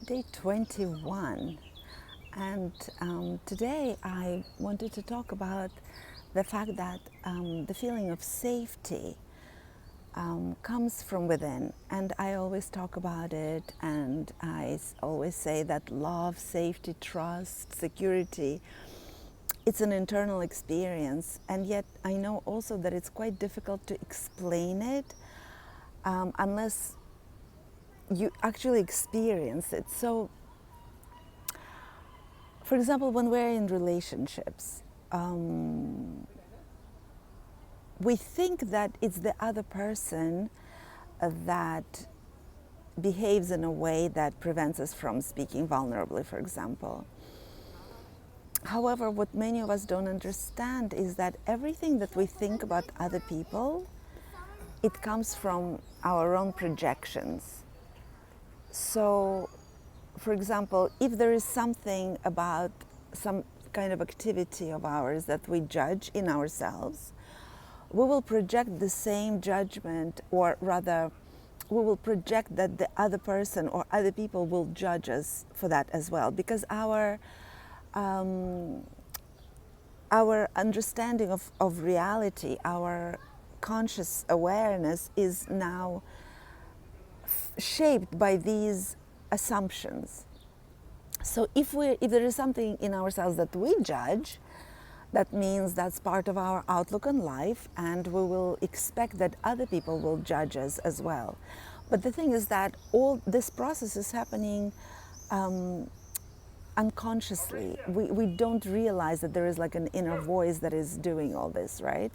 Day 21, and today I wanted to talk about the fact that the feeling of safety comes from within, and I always talk about it, and always say that love, safety, trust, security, it's an internal experience, and yet I know also that it's quite difficult to explain it unless you actually experience it. So, for example, when we're in relationships, we think that it's the other person that behaves in a way that prevents us from speaking vulnerably, for example. However, what many of us don't understand is that everything that we think about other people, it comes from our own projections. So, for example, if there is something about some kind of activity of ours that we judge in ourselves, we will project the same judgment, or rather, we will project that the other person or other people will judge us for that as well, because our understanding of reality, our conscious awareness is now shaped by these assumptions. So if there is something in ourselves that we judge, that means that's part of our outlook on life, and we will expect that other people will judge us as well. But the thing is that all this process is happening unconsciously. We don't realize that there is like an inner voice that is doing all this, right?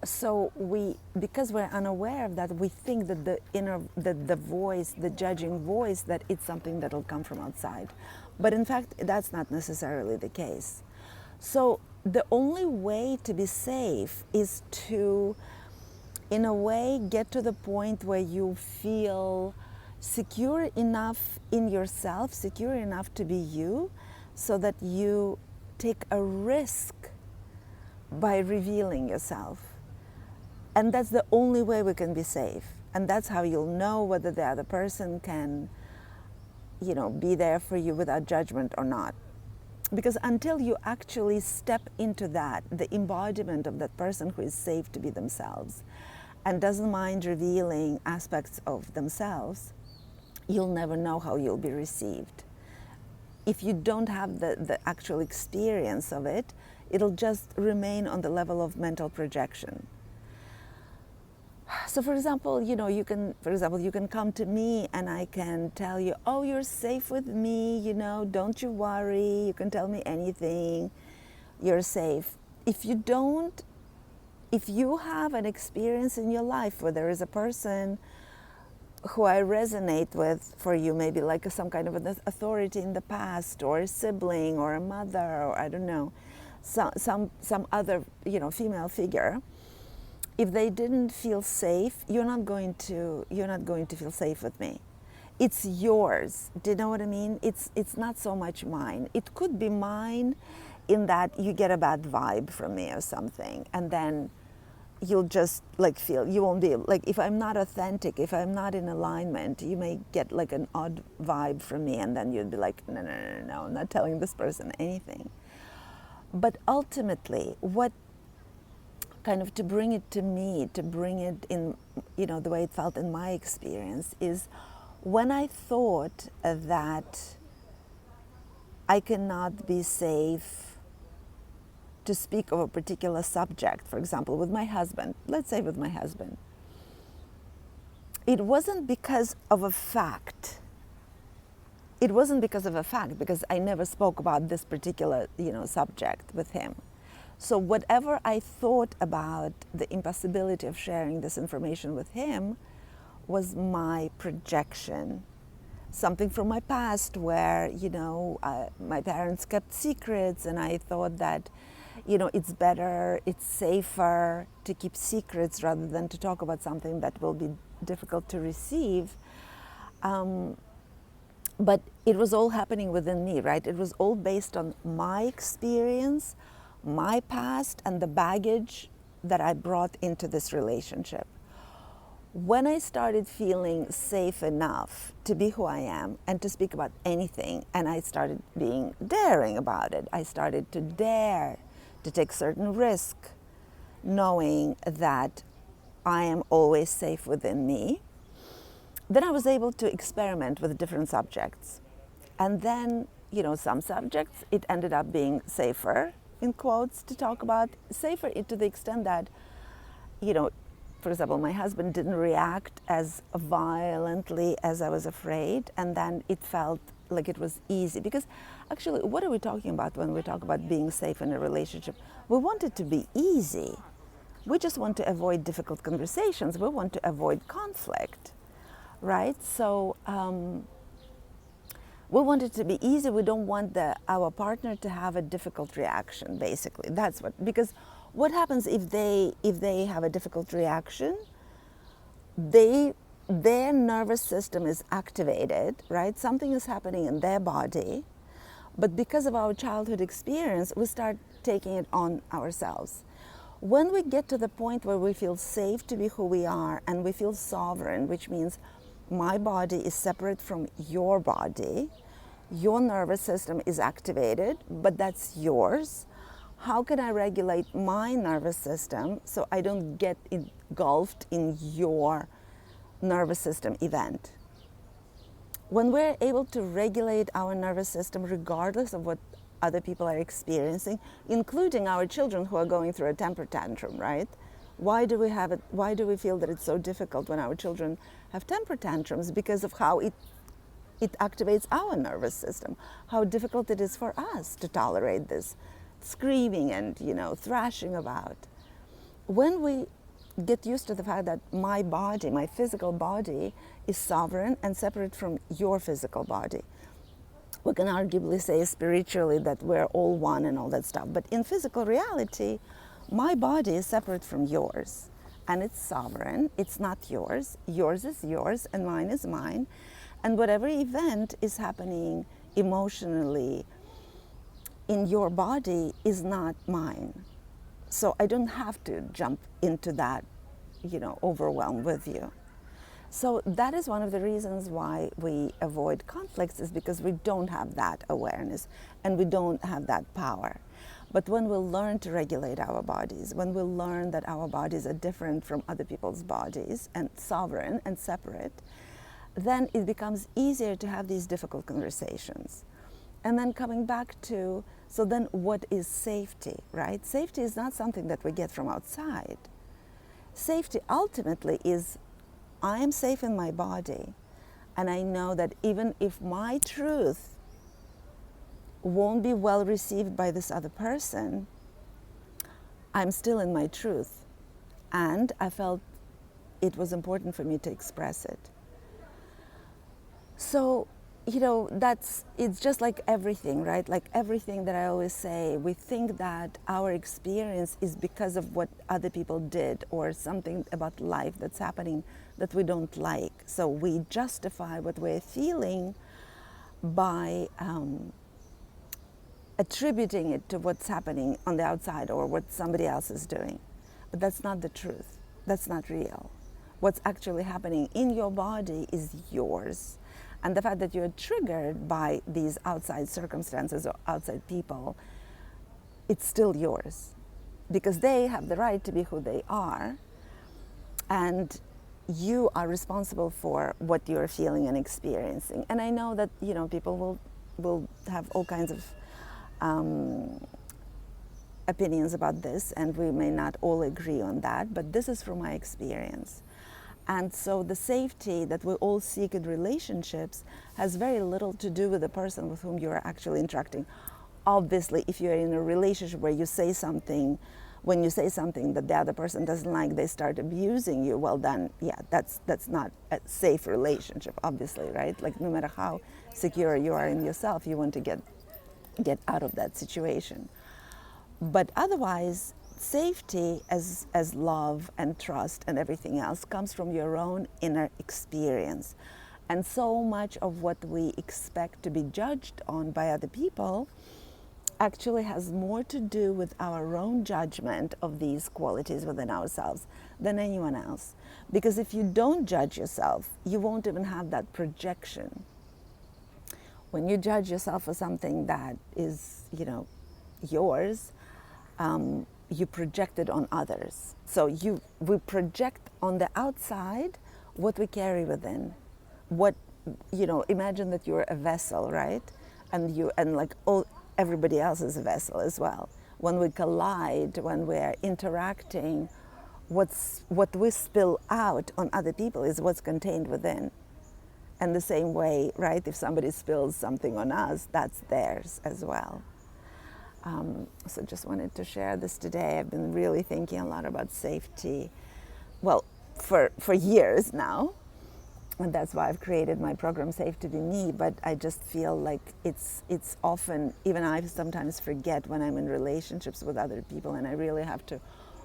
So because we're unaware of that, we think that the voice, the judging voice, that it's something that'll come from outside. But in fact, that's not necessarily the case. So the only way to be safe is to, in a way, get to the point where you feel secure enough in yourself, secure enough to be you, so that you take a risk by revealing yourself. And that's the only way we can be safe. And that's how you'll know whether the other person can, be there for you without judgment or not. Because until you actually step into that, the embodiment of that person who is safe to be themselves and doesn't mind revealing aspects of themselves, you'll never know how you'll be received. If you don't have the actual experience of it, it'll just remain on the level of mental projection. So, for example, you can come to me and I can tell you, oh, you're safe with me, don't you worry, you can tell me anything, you're safe. If you have an experience in your life where there is a person who I resonate with for you, maybe like some kind of an authority in the past, or a sibling, or a mother, or I don't know, some other, female figure, if they didn't feel safe, you're not going to feel safe with me. It's yours. Do you know what I mean? It's not so much mine. It could be mine in that you get a bad vibe from me or something, and then you'll just feel, you won't be if I'm not authentic, if I'm not in alignment, you may get an odd vibe from me, and then you'd be like, no, I'm not telling this person anything. But ultimately, what kind of to bring it to me, to bring it in, the way it felt in my experience, is when I thought that I cannot be safe to speak of a particular subject, for example, with my husband, let's say with my husband, it wasn't because of a fact. It wasn't because of a fact, because I never spoke about this particular, subject with him. So whatever I thought about the impossibility of sharing this information with him was my projection. Something from my past where, my parents kept secrets, and I thought that, it's better, it's safer to keep secrets rather than to talk about something that will be difficult to receive. But it was all happening within me, right? It was all based on my experience, my past, and the baggage that I brought into this relationship. When I started feeling safe enough to be who I am and to speak about anything, and I started being daring about it, I started to dare to take certain risk, knowing that I am always safe within me, then I was able to experiment with different subjects. And then, some subjects, it ended up being safer, in quotes, to talk about, safer to the extent that, for example, my husband didn't react as violently as I was afraid, and then it felt like it was easy. Because actually, what are we talking about when we talk about being safe in a relationship? We want it to be easy. We just want to avoid difficult conversations. We want to avoid conflict, right? So we want it to be easy. We don't want our partner to have a difficult reaction, basically. That's because what happens if they have a difficult reaction? Their nervous system is activated, right? Something is happening in their body, but because of our childhood experience, we start taking it on ourselves. When we get to the point where we feel safe to be who we are and we feel sovereign, which means my body is separate from your body, your nervous system is activated, but that's yours. How can I regulate my nervous system so I don't get engulfed in your nervous system event? When we're able to regulate our nervous system regardless of what other people are experiencing, including our children who are going through a temper tantrum, right? Why do we have it? Why do we feel that it's so difficult when our children have temper tantrums? Because of how it activates our nervous system, how difficult it is for us to tolerate this screaming and, thrashing about. When we get used to the fact that my body, my physical body, is sovereign and separate from your physical body, we can arguably say spiritually that we're all one and all that stuff. But in physical reality, my body is separate from yours. And it's sovereign. It's not yours. Yours is yours and mine is mine. And whatever event is happening emotionally in your body is not mine. So I don't have to jump into that, overwhelm with you. So that is one of the reasons why we avoid conflicts, is because we don't have that awareness and we don't have that power. But when we learn to regulate our bodies, when we learn that our bodies are different from other people's bodies and sovereign and separate, then it becomes easier to have these difficult conversations. And then coming back to, so then what is safety, right? Safety is not something that we get from outside. Safety ultimately is, I am safe in my body, and I know that even if my truth won't be well received by this other person, I'm still in my truth. And I felt it was important for me to express it. So, it's just like everything, right? Like everything that I always say, we think that our experience is because of what other people did or something about life that's happening that we don't like. So we justify what we're feeling by attributing it to what's happening on the outside or what somebody else is doing. But that's not the truth. That's not real. What's actually happening in your body is yours. And the fact that you're triggered by these outside circumstances or outside people, it's still yours. Because they have the right to be who they are. And you are responsible for what you're feeling and experiencing. And I know that, people will have all kinds of opinions about this, and we may not all agree on that, but this is from my experience. And so the safety that we all seek in relationships has very little to do with the person with whom you are actually interacting. Obviously, if you're in a relationship where you say something, when you say something that the other person doesn't like, they start abusing you, well then, yeah, that's not a safe relationship, obviously, right? Like no matter how secure you are in yourself, you want to get out of that situation. But otherwise, safety as love and trust and everything else comes from your own inner experience. And so much of what we expect to be judged on by other people actually has more to do with our own judgment of these qualities within ourselves than anyone else. Because if you don't judge yourself, you won't even have that projection. When you judge yourself for something that is, yours, you project it on others. So we project on the outside what we carry within. What, imagine that you're a vessel, right? And like everybody else is a vessel as well. When we collide, when we're interacting, what we spill out on other people is what's contained within. And the same way, right, if somebody spills something on us, that's theirs as well. So just wanted to share this today. I've been really thinking a lot about safety, well, for years now. And that's why I've created my program, Safe to Be Me. But I just feel like it's often, even I sometimes forget when I'm in relationships with other people, and I really have to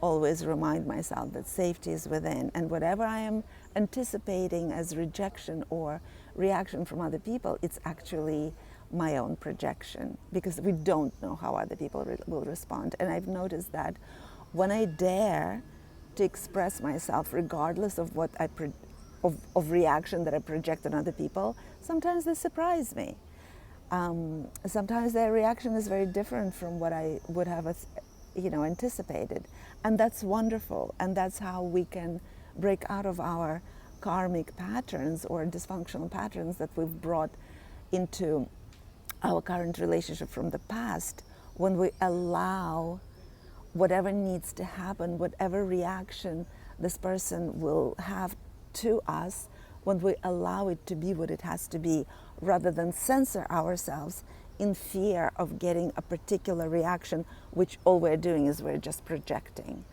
always remind myself that safety is within. And whatever I am anticipating as rejection or reaction from other people, it's actually my own projection, because we don't know how other people will respond. And I've noticed that when I dare to express myself, regardless of what of reaction that I project on other people, sometimes they surprise me. Sometimes their reaction is very different from what I would have, anticipated, and that's wonderful. And that's how we can break out of our karmic patterns or dysfunctional patterns that we've brought into our current relationship from the past, when we allow whatever needs to happen, whatever reaction this person will have to us, when we allow it to be what it has to be, rather than censor ourselves in fear of getting a particular reaction, which all we're doing is we're just projecting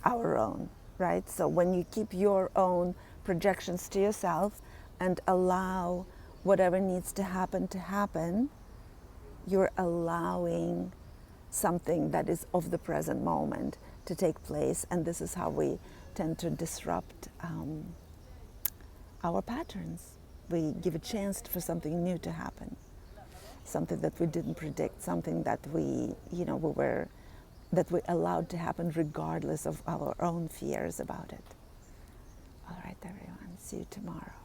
our own, right? So when you keep your own projections to yourself and allow whatever needs to happen, you're allowing something that is of the present moment to take place. And this is how we tend to disrupt our patterns. We give a chance for something new to happen, something that we didn't predict, something that we allowed to happen regardless of our own fears about it. All right, everyone, see you tomorrow.